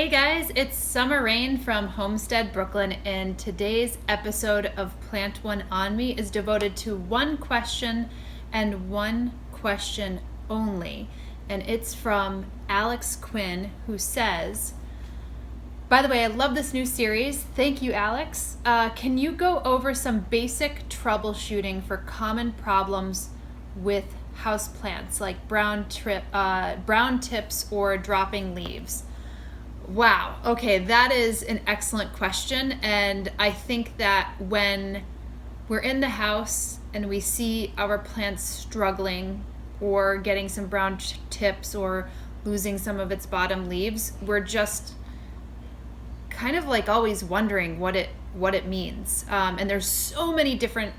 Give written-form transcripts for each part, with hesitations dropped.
Hey guys, it's Summer Rayne from Homestead, Brooklyn, and today's episode of Plant One On Me is devoted to one question and one question only. And it's from Alex Quinn, who says, by the way, I love this new series. Thank you, Alex. Can you go over some basic troubleshooting for common problems with houseplants like brown tips or dropping leaves? Wow. Okay, that is an excellent question. And I think that when we're in the house and we see our plants struggling or getting some brown tips or losing some of its bottom leaves, we're just kind of like always wondering what it means. And there's so many different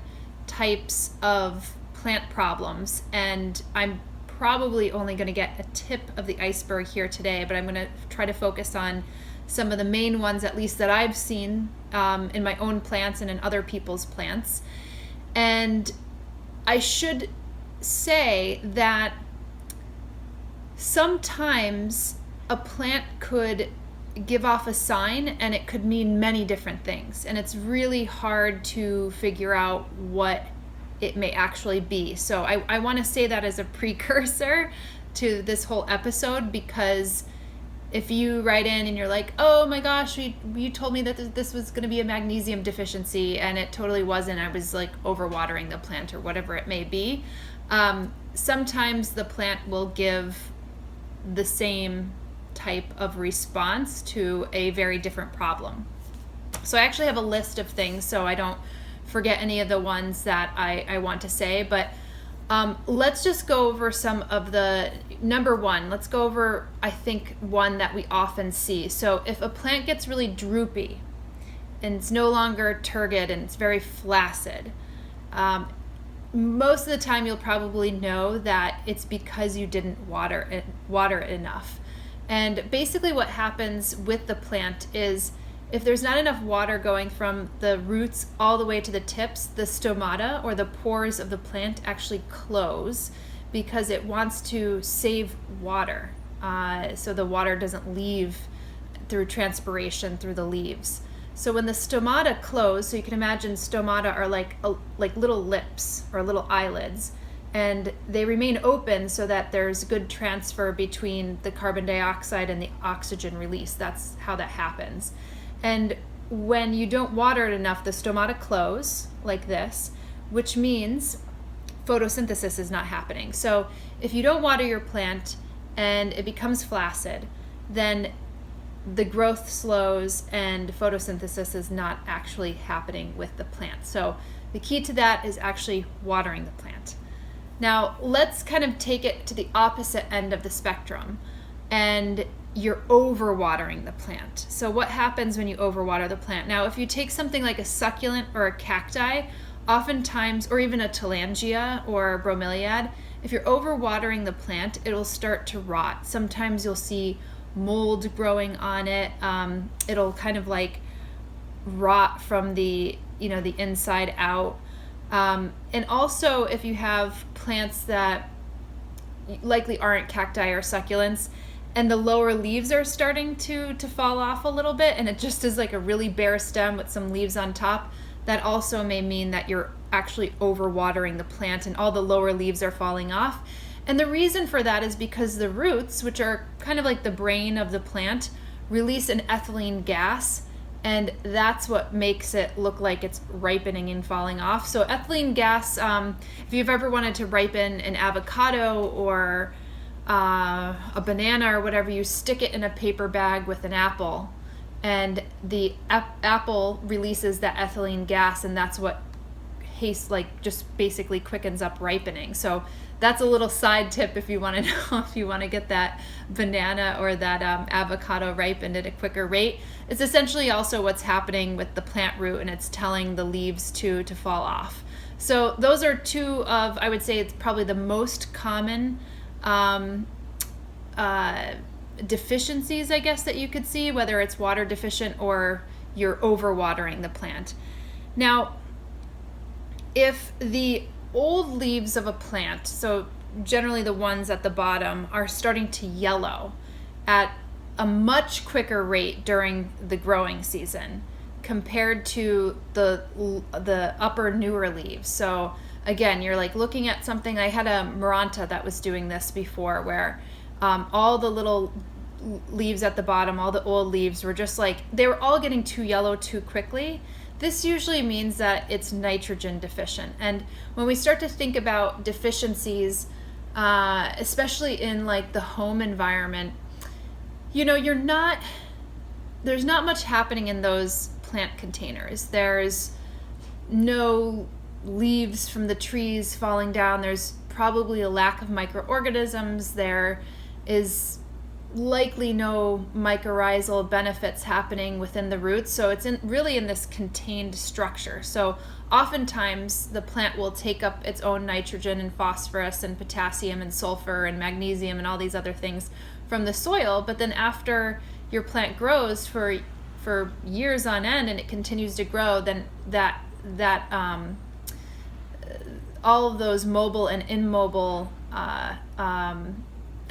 types of plant problems, and I'm probably only going to get a tip of the iceberg here today, but I'm going to try to focus on some of the main ones, at least that I've seen in my own plants and in other people's plants. And I should say that sometimes a plant could give off a sign and it could mean many different things, and it's really hard to figure out what it may actually be. So I want to say that as a precursor to this whole episode, because if you write in and you're like, oh my gosh, you told me that this was going to be a magnesium deficiency and it totally wasn't, I was like overwatering the plant or whatever it may be, sometimes the plant will give the same type of response to a very different problem. So I actually have a list of things so I don't forget any of the ones that I want to say, but let's just go over some of the, number one, let's go over, I think, one that we often see. So if a plant gets really droopy and it's no longer turgid and it's very flaccid, most of the time you'll probably know that it's because you didn't water it enough. And basically what happens with the plant is if there's not enough water going from the roots all the way to the tips, the stomata or the pores of the plant actually close because it wants to save water. So the water doesn't leave through transpiration through the leaves. So when the stomata close, so you can imagine stomata are like little lips or little eyelids, and they remain open so that there's good transfer between the carbon dioxide and the oxygen release. That's how that happens. And when you don't water it enough, the stomata close like this, which means photosynthesis is not happening. So if you don't water your plant and it becomes flaccid, then the growth slows and photosynthesis is not actually happening with the plant. So the key to that is actually watering the plant. Now let's kind of take it to the opposite end of the spectrum, and you're overwatering the plant. So what happens when you overwater the plant? Now, if you take something like a succulent or a cacti, oftentimes, or even a telangia or a bromeliad, if you're overwatering the plant, it'll start to rot. Sometimes you'll see mold growing on it. It'll kind of like rot from the inside out. And also, if you have plants that likely aren't cacti or succulents, and the lower leaves are starting to fall off a little bit, and it just is like a really bare stem with some leaves on top, that also may mean that you're actually overwatering the plant and all the lower leaves are falling off. And the reason for that is because the roots, which are kind of like the brain of the plant, release an ethylene gas, and that's what makes it look like it's ripening and falling off. So ethylene gas, if you've ever wanted to ripen an avocado or a banana or whatever, you stick it in a paper bag with an apple, and the apple releases that ethylene gas, and that's what just basically quickens up ripening. So that's a little side tip if you want to know if you want to get that banana or that avocado ripened at a quicker rate. It's essentially also what's happening with the plant root, and it's telling the leaves to fall off. So those are two of, I would say it's probably the most common deficiencies, I guess, that you could see, whether it's water deficient or you're overwatering the plant. Now, if the old leaves of a plant, so generally the ones at the bottom, are starting to yellow at a much quicker rate during the growing season compared to the upper newer leaves. So again, you're like looking at something. I had a Maranta that was doing this before, where all the little leaves at the bottom, all the old leaves were just like, they were all getting too yellow too quickly. This usually means that it's nitrogen deficient. And when we start to think about deficiencies, especially in like the home environment, you know, there's not much happening in those plant containers. There's no leaves from the trees falling down. There's probably a lack of microorganisms. There is likely no mycorrhizal benefits happening within the roots. So it's really in this contained structure. So oftentimes the plant will take up its own nitrogen and phosphorus and potassium and sulfur and magnesium and all these other things from the soil. But then after your plant grows for years on end and it continues to grow, then that all of those mobile and immobile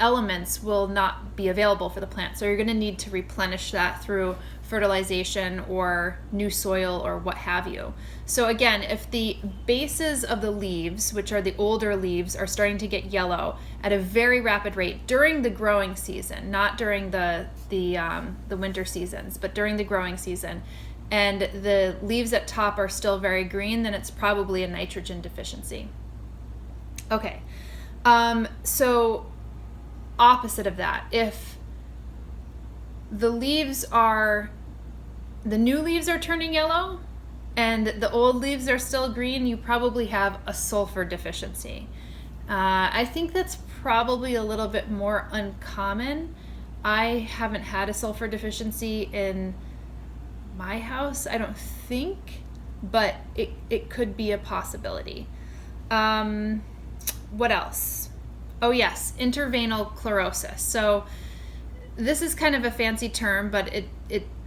elements will not be available for the plant. So you're going to need to replenish that through fertilization or new soil or what have you. So again, if the bases of the leaves, which are the older leaves, are starting to get yellow at a very rapid rate during the growing season, not during the winter seasons, but during the growing season, and the leaves at top are still very green, then it's probably a nitrogen deficiency. Okay, so opposite of that, if the new leaves are turning yellow and the old leaves are still green, you probably have a sulfur deficiency. I think that's probably a little bit more uncommon. I haven't had a sulfur deficiency in my house, I don't think, but it could be a possibility. What else? Oh yes, interveinal chlorosis. So this is kind of a fancy term, but it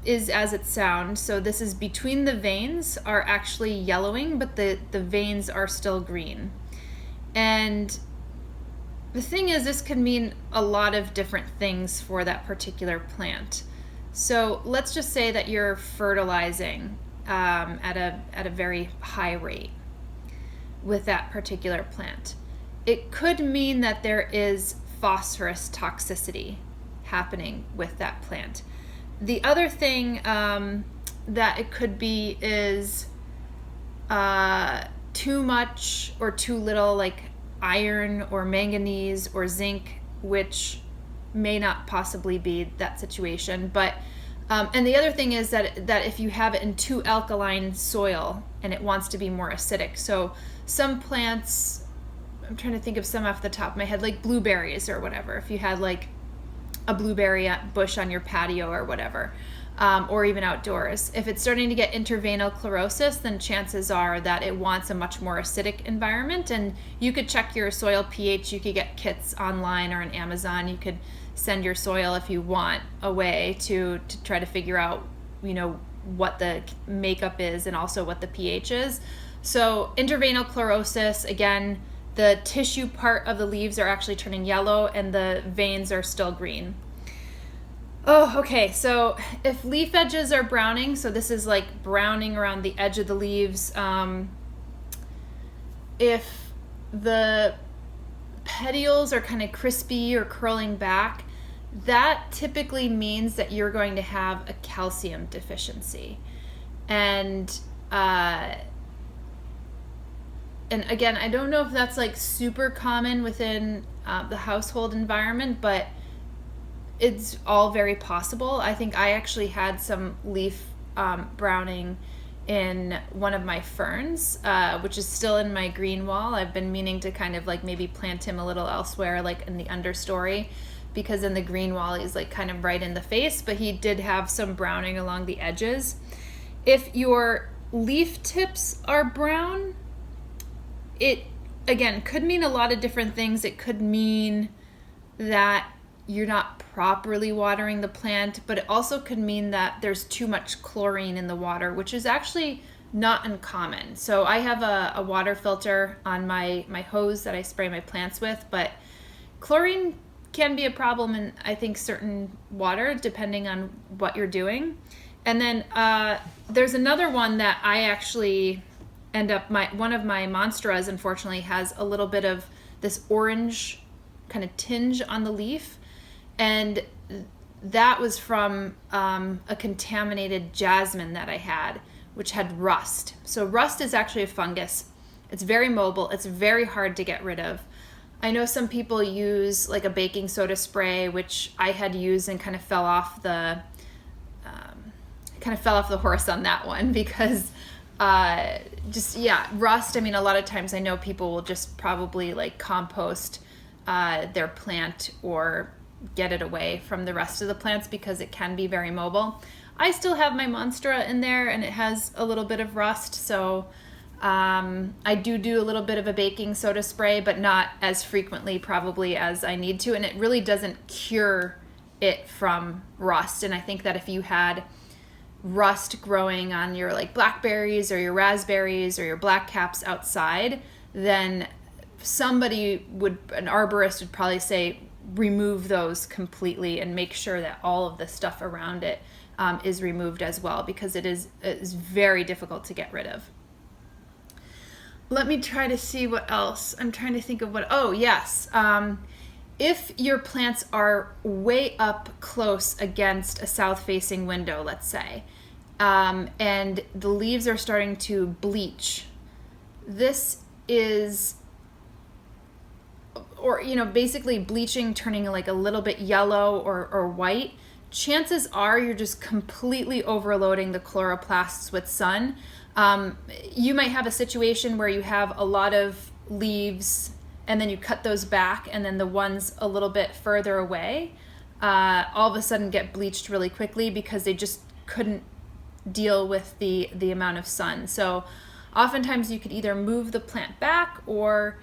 is as it sounds. So this is between the veins are actually yellowing, but the veins are still green. And the thing is, this can mean a lot of different things for that particular plant. So let's just say that you're fertilizing at a very high rate with that particular plant. It could mean that there is phosphorus toxicity happening with that plant. The other thing that it could be is too much or too little, like iron or manganese or zinc, which may not possibly be that situation. But and the other thing is that if you have it in too alkaline soil and it wants to be more acidic. So some plants, I'm trying to think of some off the top of my head, like blueberries or whatever. If you had like a blueberry bush on your patio or whatever, or even outdoors, if it's starting to get interveinal chlorosis, then chances are that it wants a much more acidic environment. And you could check your soil pH. You could get kits online or on Amazon. You could send your soil, if you want, away to try to figure out, you know, what the makeup is and also what the pH is. So interveinal chlorosis, again, the tissue part of the leaves are actually turning yellow and the veins are still green. Oh, okay, so if leaf edges are browning, so this is like browning around the edge of the leaves, if the petioles are kind of crispy or curling back, that typically means that you're going to have a calcium deficiency. And again, I don't know if that's like super common within the household environment, but it's all very possible. I think I actually had some leaf browning in one of my ferns, which is still in my green wall. I've been meaning to kind of like maybe plant him a little elsewhere, like in the understory, because in the green wall he's like kind of right in the face, but he did have some browning along the edges. If your leaf tips are brown, it again could mean a lot of different things. It could mean that you're not properly watering the plant, but it also could mean that there's too much chlorine in the water, which is actually not uncommon. So I have a water filter on my hose that I spray my plants with, but chlorine can be a problem in, I think, certain water, depending on what you're doing. And then there's another one that I actually end up, one of my monsteras, unfortunately, has a little bit of this orange kind of tinge on the leaf. And that was from a contaminated jasmine that I had, which had rust. So rust is actually a fungus. It's very mobile. It's very hard to get rid of. I know some people use like a baking soda spray, which I had used and kind of fell off the horse on that one because rust. I mean, a lot of times I know people will just probably like compost their plant or get it away from the rest of the plants because it can be very mobile. I still have my monstera in there and it has a little bit of rust, so I do a little bit of a baking soda spray, but not as frequently probably as I need to, and it really doesn't cure it from rust. And I think that if you had rust growing on your like blackberries or your raspberries or your black caps outside, then an arborist would probably say remove those completely and make sure that all of the stuff around it is removed as well, because it is very difficult to get rid of. Let me try to see what else. I'm trying to think of what, oh yes. If your plants are way up close against a south-facing window, let's say, and the leaves are starting to bleach, this is, or basically bleaching, turning like a little bit yellow or white, chances are you're just completely overloading the chloroplasts with sun. You might have a situation where you have a lot of leaves and then you cut those back, and then the ones a little bit further away all of a sudden get bleached really quickly because they just couldn't deal with the amount of sun. So oftentimes you could either move the plant back, or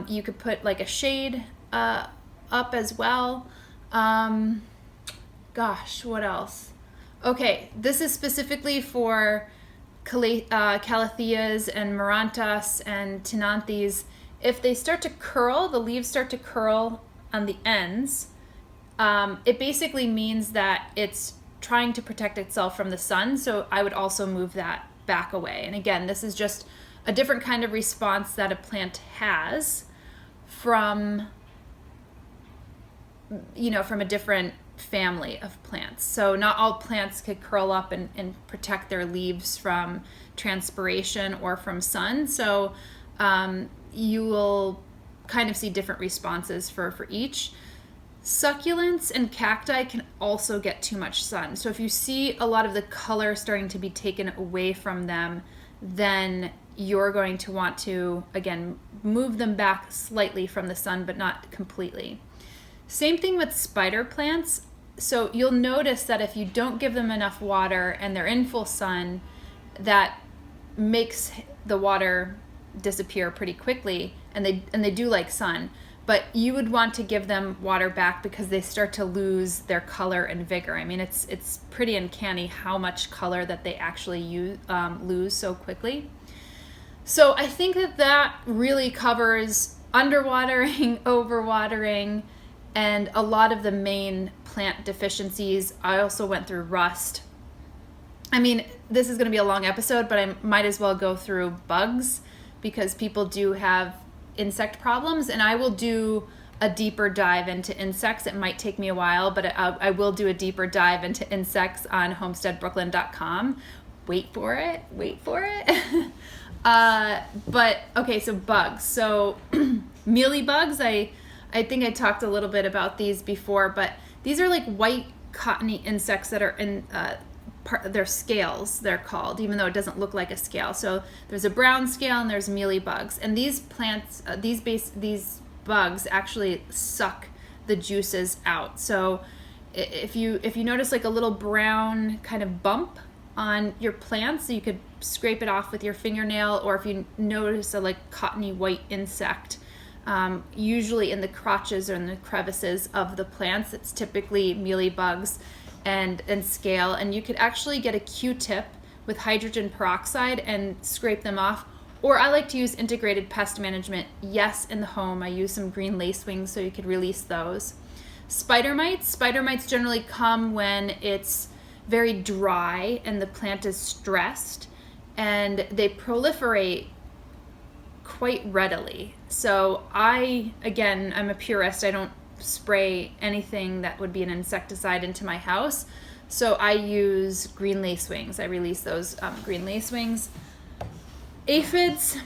you could put like a shade up as well. Gosh, what else? Okay, this is specifically for calatheas and marantas and tinanthes. If they start to curl, the leaves start to curl on the ends, it basically means that it's trying to protect itself from the sun. So I would also move that back away. And again, this is just a different kind of response that a plant has from a different family of plants. So not all plants could curl up and protect their leaves from transpiration or from sun. So you will kind of see different responses for each. Succulents and cacti can also get too much sun. So if you see a lot of the color starting to be taken away from them, then you're going to want to, again, move them back slightly from the sun, but not completely. Same thing with spider plants. So you'll notice that if you don't give them enough water and they're in full sun, that makes the water disappear pretty quickly, and they do like sun. But you would want to give them water back because they start to lose their color and vigor. I mean, it's pretty uncanny how much color that they actually lose so quickly. So I think that really covers underwatering, overwatering, and a lot of the main plant deficiencies. I also went through rust. I mean, this is going to be a long episode, but I might as well go through bugs because people do have insect problems, and I will do a deeper dive into insects. It might take me a while, but I will do a deeper dive into insects on homesteadbrooklyn.com. Wait for it. But okay, so bugs. So mealybugs, I think I talked a little bit about these before, but these are like white cottony insects that are in they're scales, they're called, even though it doesn't look like a scale. So there's a brown scale and there's mealybugs, and these plants, these bugs actually suck the juices out. So if you notice like a little brown kind of bump on your plants, you could scrape it off with your fingernail, or if you notice a like cottony white insect, usually in the crotches or in the crevices of the plants, it's typically mealybugs and scale. And you could actually get a Q-tip with hydrogen peroxide and scrape them off, Or I like to use integrated pest management. Yes, in the home, I use some green lacewings so you could release those. Spider mites. Spider mites generally come when it's very dry and the plant is stressed, and they proliferate quite readily. So again, I'm a purist. I don't spray anything that would be an insecticide into my house. So I use green lacewings. I release those green lacewings. Aphids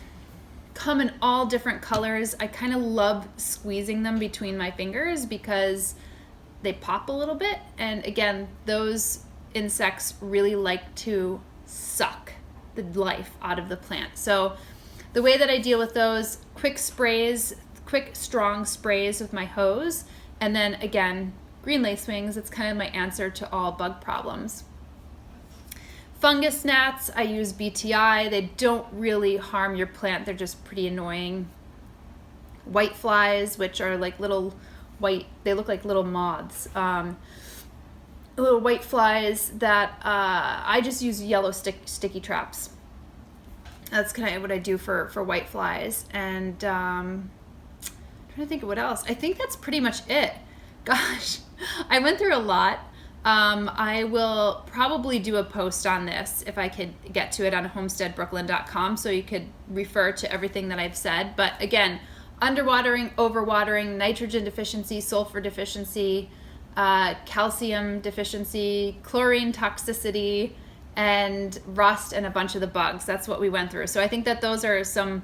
come in all different colors. I kind of love squeezing them between my fingers because they pop a little bit. And again, those insects really like to suck the life out of the plant. So the way that I deal with those, quick strong sprays with my hose, and then again, green lacewings. It's kind of my answer to all bug problems. Fungus gnats, I use BTI. They don't really harm your plant. They're just pretty annoying. White flies, which are like little white, they look like little moths. Little white flies that I just use yellow sticky traps. That's kind of what I do for white flies. And I'm trying to think of what else. I think that's pretty much it. Gosh, I went through a lot. I will probably do a post on this if I could get to it on homesteadbrooklyn.com so you could refer to everything that I've said. But again, underwatering, overwatering, nitrogen deficiency, sulfur deficiency, calcium deficiency, chlorine toxicity, and rust, and a bunch of the bugs. That's what we went through. So I think that those are some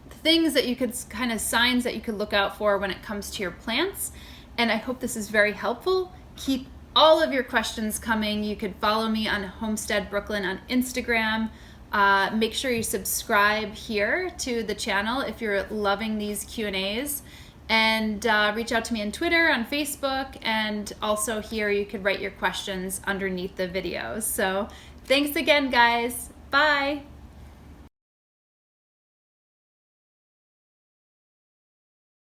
things that you could kind of signs that you could look out for when it comes to your plants. And I hope this is very helpful. Keep all of your questions coming. You could follow me on Homestead Brooklyn on Instagram. Make sure you subscribe here to the channel if you're loving these Q&As. And reach out to me on Twitter, on Facebook, and also here you could write your questions underneath the videos. So thanks again, guys. Bye.